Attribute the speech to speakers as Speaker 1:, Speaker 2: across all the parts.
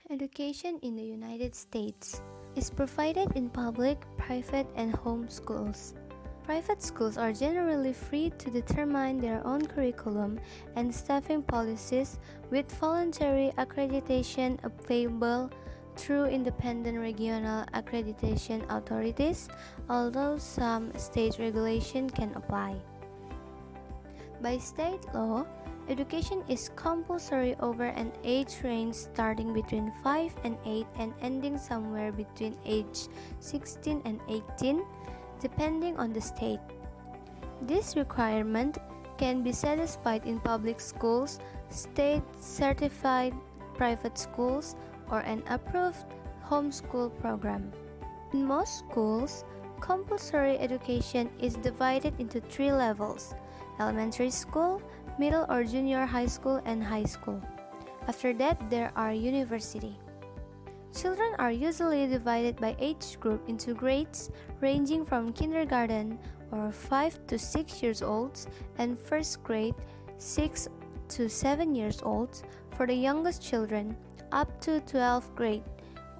Speaker 1: Education in the United States is provided in public, private, and home schools. Private schools are generally free to determine their own curriculum and staffing policies, with voluntary accreditation available through independent regional accreditation authorities, although some state regulation can apply. By state law, education is compulsory over an age range starting between 5 and 8 and ending somewhere between age 16 and 18, depending on the state. This requirement can be satisfied in public schools, state-certified private schools, or an approved homeschool program. In most schools, compulsory education is divided into three levels: elementary school, middle or junior high school, and high school. After that, there are university. Children are usually divided by age group into grades ranging from kindergarten or 5 to 6 years old and first grade 6 to 7 years old for the youngest children, up to 12th grade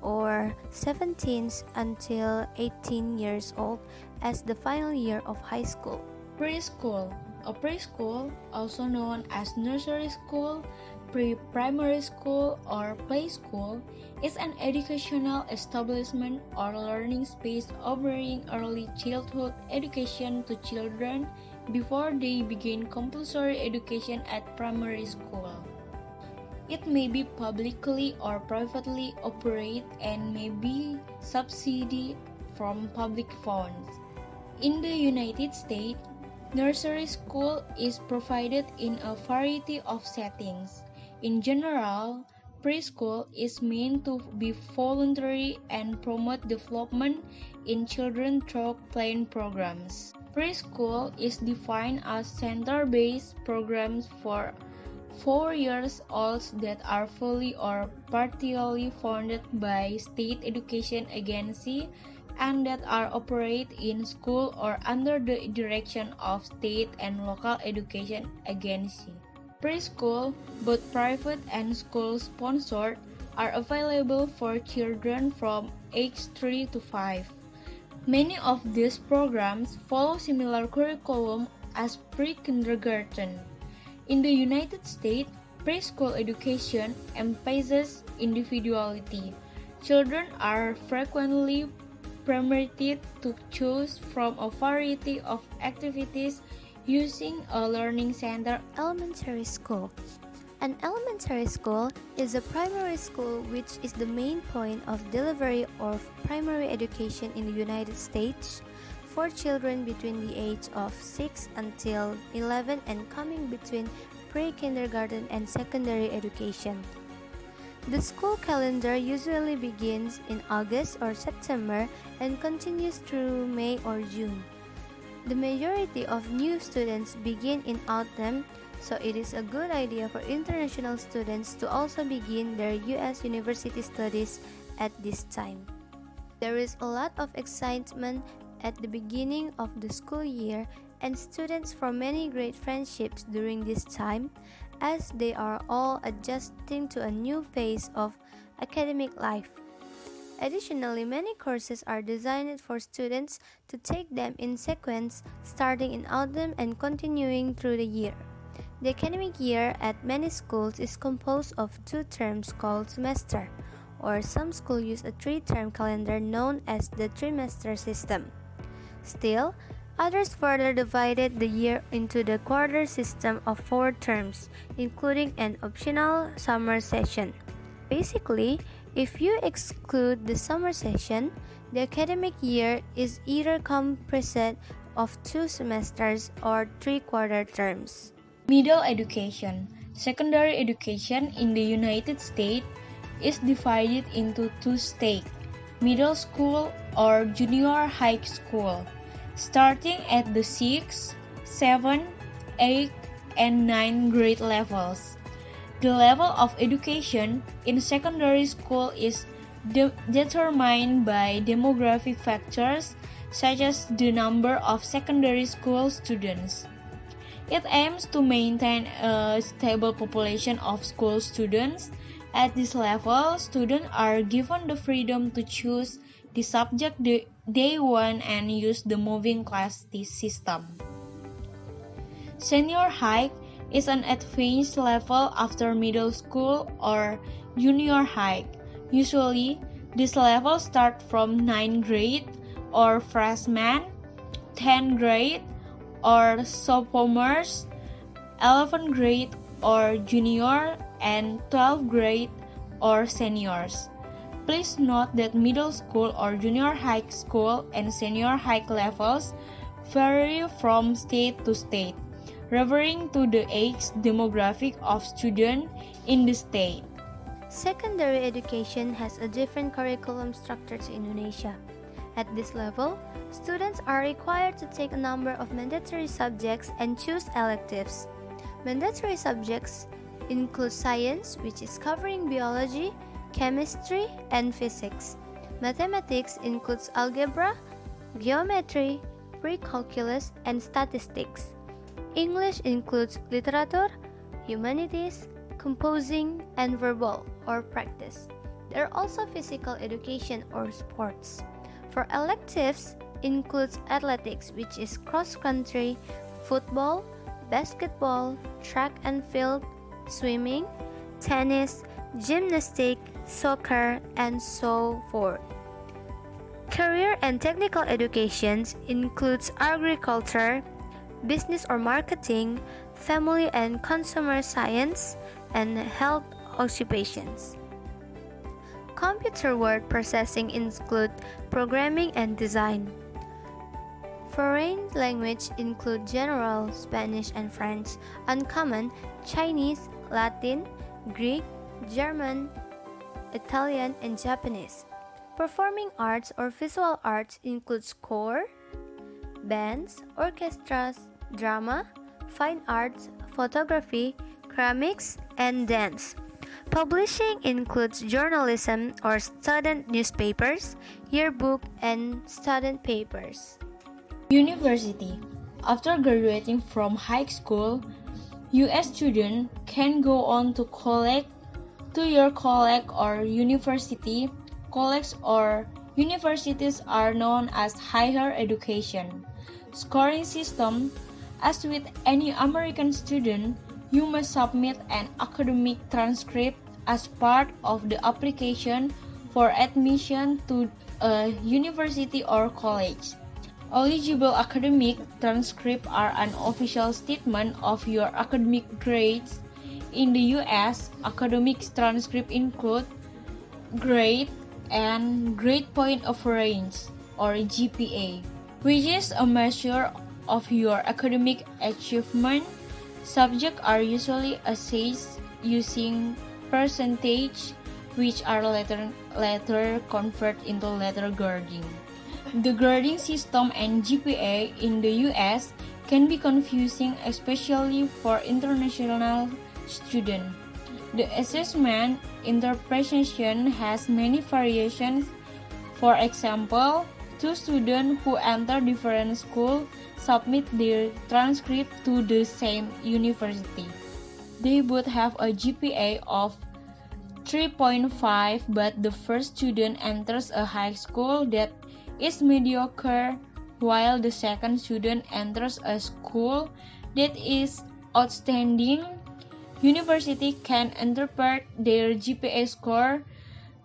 Speaker 1: or 17 until 18 years old as the final year of high school.
Speaker 2: Preschool. A preschool, also known as nursery school, pre-primary school, or play school, is an educational establishment or learning space offering early childhood education to children before they begin compulsory education at primary school. It may be publicly or privately operated and may be subsidized from public funds. In the United States, nursery school is provided in a variety of settings. In general, preschool is meant to be voluntary and promote development in children through playing programs. Preschool is defined as center-based programs for 4 years olds that are fully or partially funded by state education agency and that are operated in school or under the direction of state and local education agency. Preschool, both private and school-sponsored, are available for children from age 3 to 5. Many of these programs follow similar curriculum as pre-kindergarten. In the United States, preschool education emphasizes individuality. Children are frequently permitted to choose from a variety of activities using a learning center.
Speaker 1: Elementary school. An elementary school is a primary school which is the main point of delivery of primary education in the United States for children between the age of 6 until 11 and coming between pre-kindergarten and secondary education. The school calendar usually begins in August or September and continues through May or June. The majority of new students begin in autumn, so it is a good idea for international students to also begin their U.S. university studies at this time. There is a lot of excitement at the beginning of the school year, and students form many great friendships during this time as they are all adjusting to a new phase of academic life. Additionally, many courses are designed for students to take them in sequence starting in autumn and continuing through the year. The academic year at many schools is composed of 2 terms called semester, or some schools use a 3-term calendar known as the trimester system. Still, others further divided the year into the quarter system of 4 terms, including an optional summer session. Basically, if you exclude the summer session, the academic year is either composed of 2 semesters or 3 quarter terms.
Speaker 2: Middle education. Secondary education in the United States is divided into 2 stages: middle school or junior high school, starting at the 6th, 7th, 8th, and 9th grade levels. The level of education in secondary school is determined by demographic factors such as the number of secondary school students. It aims to maintain a stable population of school students At this level, students are given the freedom to choose the subject they want and use the moving class system. Senior high is an advanced level after middle school or junior high. Usually, this level starts from 9th grade or freshman, 10th grade or sophomores, 11th grade or junior, and 12th grade or seniors. Please note that middle school or junior high school and senior high levels vary from state to state, referring to the age demographic of students in the state.
Speaker 1: Secondary education has a different curriculum structure to Indonesia. At this level, students are required to take a number of mandatory subjects and choose electives. Mandatory subjects include science, which is covering biology, chemistry, and physics. Mathematics includes algebra, geometry, pre-calculus, and statistics. English includes literature, humanities, composing, and verbal or practice. There are also physical education or sports. For electives, includes athletics, which is cross-country, football, basketball, track and field, swimming, tennis, gymnastics, soccer, and so forth. Career and technical educations includes agriculture, business or marketing, family and consumer science, and health occupations. Computer word processing include programming and design. Foreign language include general, Spanish and French, uncommon, Chinese, Latin, Greek, German, Italian, and Japanese. Performing arts or visual arts includes score, bands, orchestras, drama, fine arts, photography, ceramics, and dance. Publishing includes journalism or student newspapers, yearbook, and student papers.
Speaker 2: University. After graduating from high school, U.S. students can go on to college, two-year college or university. Colleges or universities are known as higher education. Scoring system. As with any American student, you must submit an academic transcript as part of the application for admission to a university or college. Eligible academic transcripts are an official statement of your academic grades. In the U.S., academic transcripts include grade and grade point average or GPA, which is a measure of your academic achievement. Subjects are usually assessed using percentage, which are later converted into letter grading. The grading system and GPA in the US can be confusing, especially for international students. The assessment interpretation has many variations. For example, two students who enter different schools submit their transcript to the same university. They both have a GPA of 3.5, but the first student enters a high school that is mediocre, while the second student enters a school that is outstanding. University can interpret their GPA score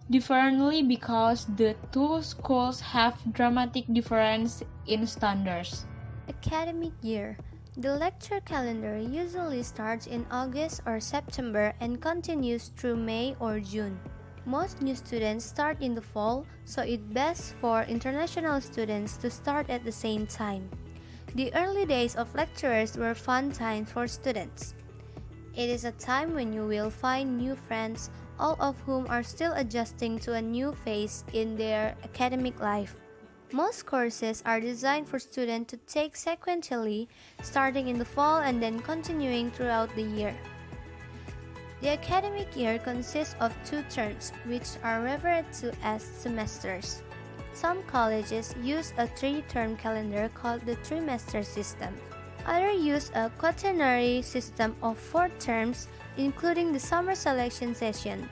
Speaker 2: differently because the two schools have dramatic difference in standards.
Speaker 1: Academic year. The lecture calendar usually starts in August or September and continues through May or June. Most new students start in the fall, so it's best for international students to start at the same time. The early days of lecturers were fun times for students. It is a time when you will find new friends, all of whom are still adjusting to a new phase in their academic life. Most courses are designed for students to take sequentially, starting in the fall and then continuing throughout the year. The academic year consists of 2 terms, which are referred to as semesters. Some colleges use a 3-term calendar called the trimester system. Others use a quaternary system of 4 terms, including the summer selection session.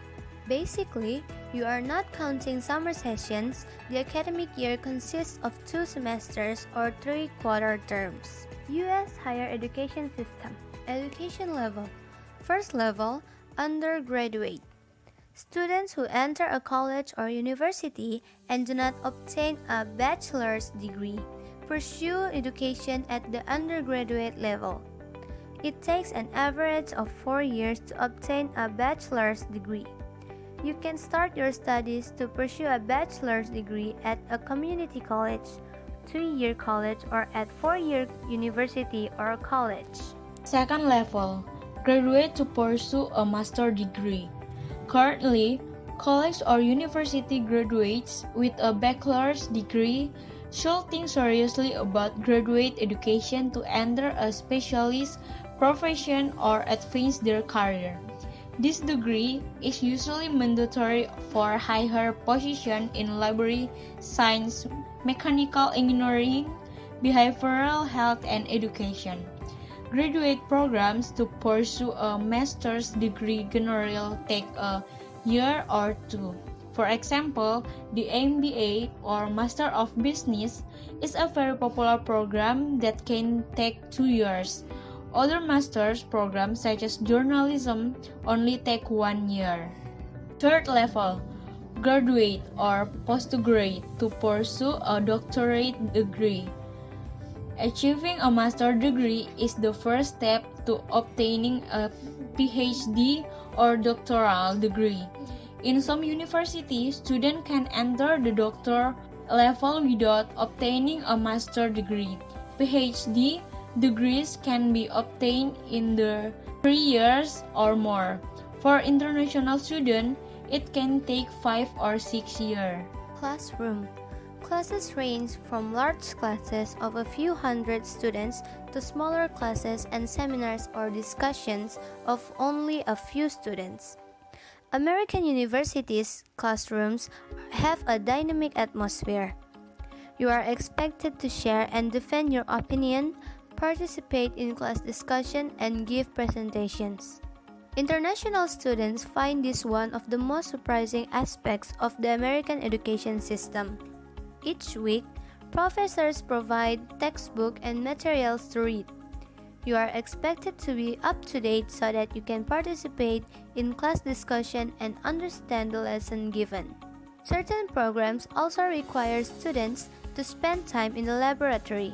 Speaker 1: Basically, you are not counting summer sessions. The academic year consists of 2 semesters or 3 quarter terms. U.S. Higher Education System. Education level. First level, undergraduate. Students who enter a college or university and do not obtain a bachelor's degree pursue education at the undergraduate level. It takes an average of 4 years to obtain a bachelor's degree. You can start your studies to pursue a bachelor's degree at a community college, 2-year college, or at 4-year university or college.
Speaker 2: Second level, graduate to pursue a master degree. Currently, college or university graduates with a bachelor's degree should think seriously about graduate education to enter a specialist profession or advance their career. This degree is usually mandatory for higher position in library science, mechanical engineering, behavioral health, and education. Graduate programs to pursue a master's degree generally take a year or two. For example, the MBA or Master of Business is a very popular program that can take 2 years. Other master's programs such as journalism only take 1 year. Third level, graduate or postgrad to pursue a doctorate degree. Achieving a master's degree is the first step to obtaining a PhD or doctoral degree. In some universities, students can enter the doctor level without obtaining a master's degree. PhD degrees can be obtained in the 3 years or more. For international students, it can take 5 or 6 years.
Speaker 1: Classroom. Classes range from large classes of a few hundred students to smaller classes and seminars or discussions of only a few students. American universities' classrooms have a dynamic atmosphere. You are expected to share and defend your opinion, participate in class discussion, and give presentations. International students find this one of the most surprising aspects of the American education system. Each week, professors provide textbook and materials to read. You are expected to be up to date so that you can participate in class discussion and understand the lesson given. Certain programs also require students to spend time in the laboratory.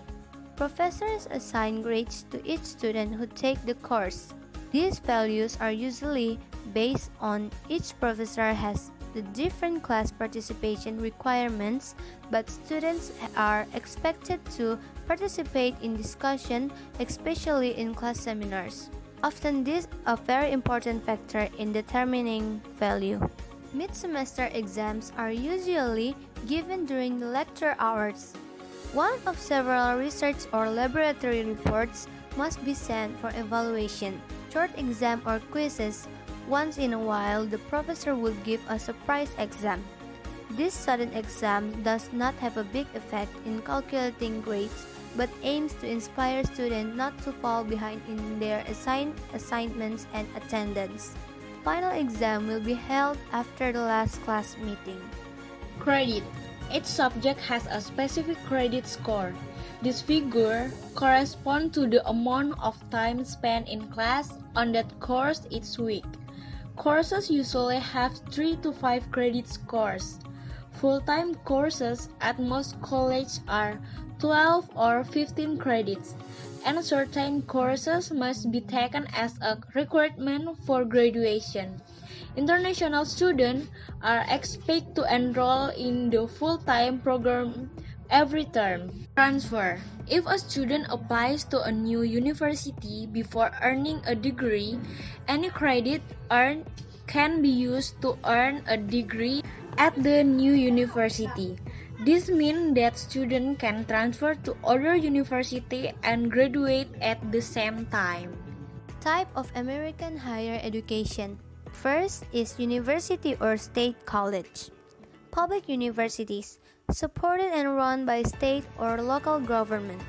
Speaker 1: Professors assign grades to each student who take the course. These values are usually based on each professor has the different class participation requirements, but students are expected to participate in discussion, especially in class seminars. Often this is a very important factor in determining value. Mid-semester exams are usually given during the lecture hours. One of several research or laboratory reports must be sent for evaluation. Short exam or quizzes. Once in a while, the professor will give a surprise exam. This sudden exam does not have a big effect in calculating grades, but aims to inspire students not to fall behind in their assignments and attendance. Final exam will be held after the last class meeting.
Speaker 2: Credit. Each subject has a specific credit score. This figure corresponds to the amount of time spent in class on that course each week. Courses usually have 3 to 5 credit scores. Full-time courses at most colleges are 12 or 15 credits, and certain courses must be taken as a requirement for graduation. International students are expected to enroll in the full-time program every term. Transfer. If a student applies to a new university before earning a degree, any credit earned can be used to earn a degree at the new university. This means that students can transfer to other university and graduate at the same time.
Speaker 1: Type of American higher education. First is university or state college. Public universities, supported and run by state or local government.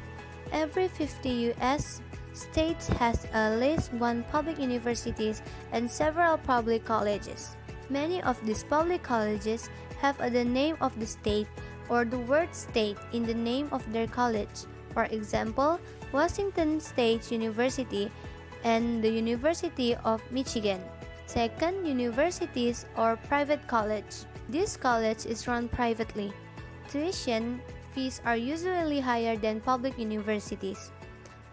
Speaker 1: Every 50 U.S. states has at least one public universities and several public colleges. Many of these public colleges have the name of the state or the word state in the name of their college. For example, Washington State University and the University of Michigan. Second, universities or private college. This college is run privately. Tuition fees are usually higher than public universities.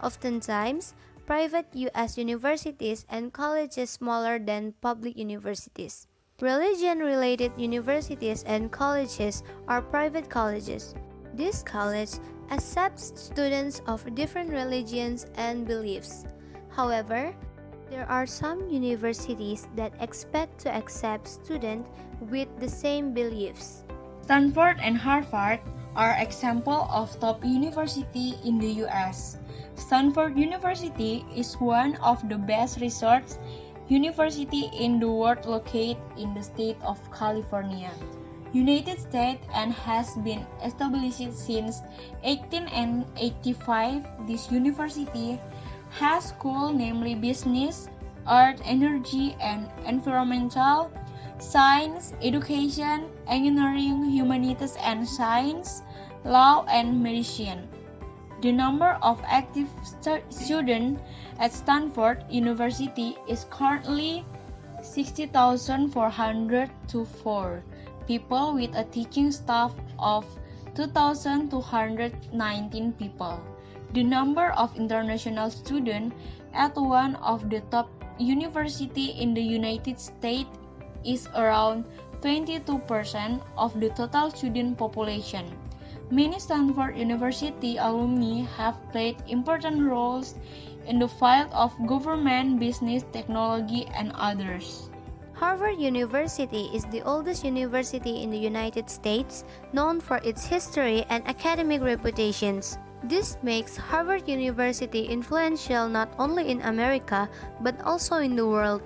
Speaker 1: Oftentimes, private U.S. universities and colleges smaller than public universities. Religion-related universities and colleges are private colleges. This college accepts students of different religions and beliefs. However, there are some universities that expect to accept students with the same beliefs.
Speaker 2: Stanford and Harvard are examples of top university in the U.S. Stanford University is one of the best research university in the world located in the state of California, United States, and has been established since 1885. This university has schools namely business, art, energy, and environmental science, education, engineering, humanities and science, law, and medicine. The number of active students at Stanford University is currently 60,404 people with a teaching staff of 2,219 people. The number of international students at one of the top universities in the United States is around 22% of the total student population. Many Stanford University alumni have played important roles in the field of government, business, technology, and others.
Speaker 1: Harvard University is the oldest university in the United States, known for its history and academic reputations. This makes Harvard University influential not only in America but also in the world.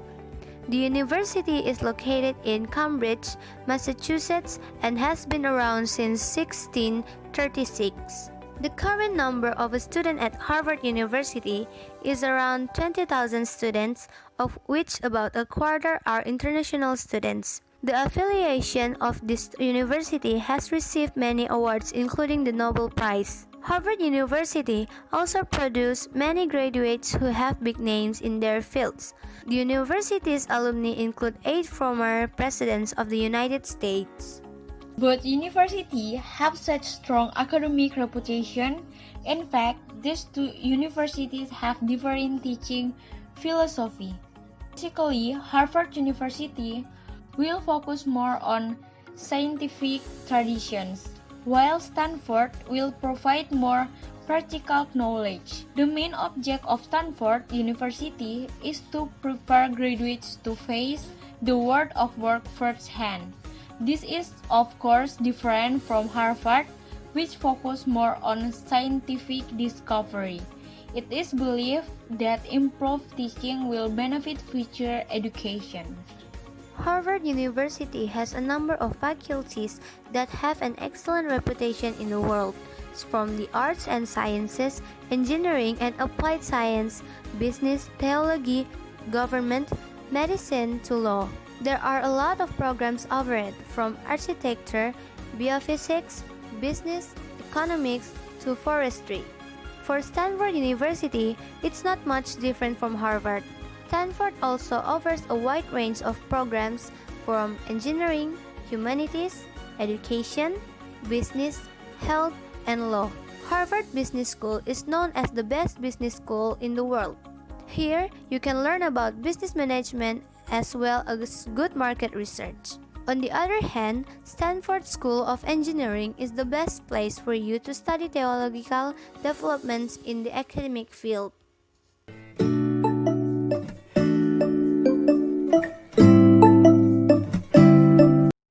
Speaker 1: The university is located in Cambridge, Massachusetts, and has been around since 1636. The current number of students at Harvard University is around 20,000 students, of which about a quarter are international students. The affiliation of this university has received many awards, including the Nobel Prize. Harvard University also produced many graduates who have big names in their fields. The university's alumni include 8 former presidents of the United States.
Speaker 2: Both universities have such strong academic reputation. In fact, these two universities have different teaching philosophy. Basically, Harvard University will focus more on scientific traditions, while Stanford will provide more practical knowledge. The main object of Stanford University is to prepare graduates to face the world of work firsthand. This is, of course, different from Harvard, which focus more on scientific discovery. It is believed that improved teaching will benefit future education.
Speaker 1: Harvard University has a number of faculties that have an excellent reputation in the world, from the arts and sciences, engineering and applied science, business, theology, government, medicine to law. There are a lot of programs offered, from architecture, biophysics, business, economics to forestry. For Stanford University, it's not much different from Harvard. Stanford also offers a wide range of programs from engineering, humanities, education, business, health, and law. Harvard Business School is known as the best business school in the world. Here, you can learn about business management as well as good market research. On the other hand, Stanford School of Engineering is the best place for you to study theological developments in the academic field.